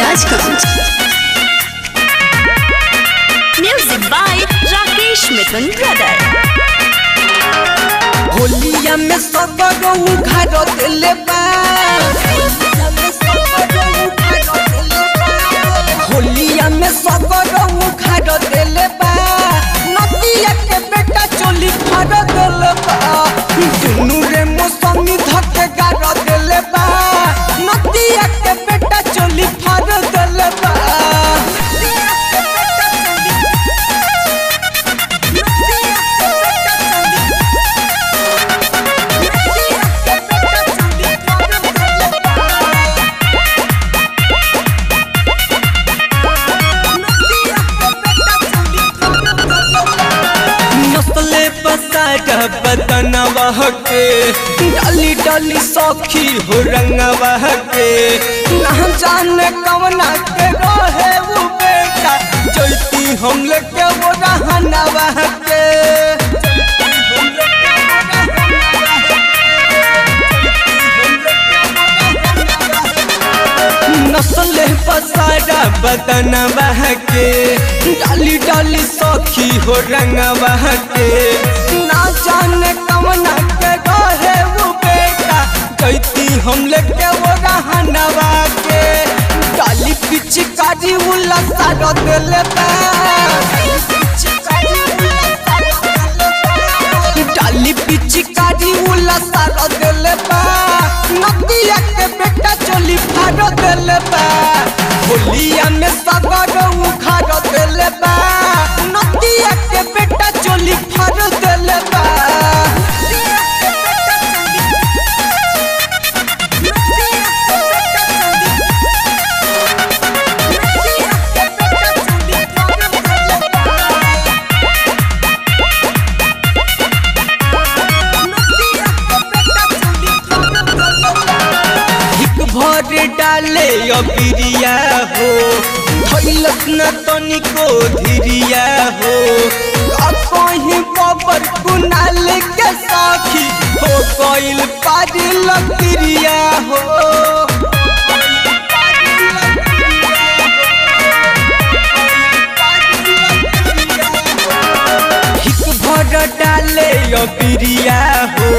Maharajganj. Music by Rakesh Mithun brother. होलिया में सगरो घर दिले बा, होलिया में सगरो घर दिले बा, नदिया के बेटा चोली फाड़ दिले बा, दुनू रे मौसमी धके गाड़ दिले बा, नदिया के बेटा चोली फाड़ दिले बा। बदनवा के डाली डाली सौखी हो रंगवा के, ना जाने कवना के रहे वो बेटा, चलती हम लेके वो रहनवा के। नस्ले पसारा बदनवा के डाली डाली सौखी हो रंगवा के, ना जाने कवना के रहे वो बेटा, कहती हम लेके वो रहनवा के। डाली पिचकारी उला सारो दिले बा, डाली पिचकारी उला सारो दिले बा, नदिया के बेटा चोली फाड़ दिले बा, होलिया में सगरो उखाड़ दिले बा, नदिया के बेटा चोली फाड़ दिले बा। भर डाले अबिरिया हो, धैलस न तनिको धिरिया हो, कहीं बबर कुनाल के साखी हो गइल पारी लकड़िया हो। भर डाले अबिरिया हो,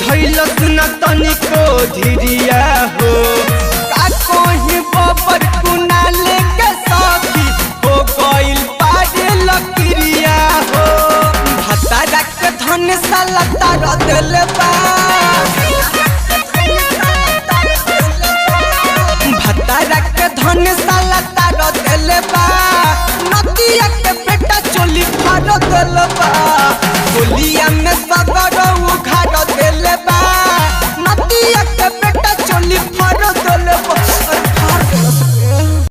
धैलस न तनिको धिरिया हो, कहीं बबर कुनाल के साथी हो गइल पारे लकड़िया हो। भतारा के धन साला तार दिले बा, भतारा के धन साला तार दिले बा, नदिया के बेटा चोली फाड़ दिले बा, होलिया में सगर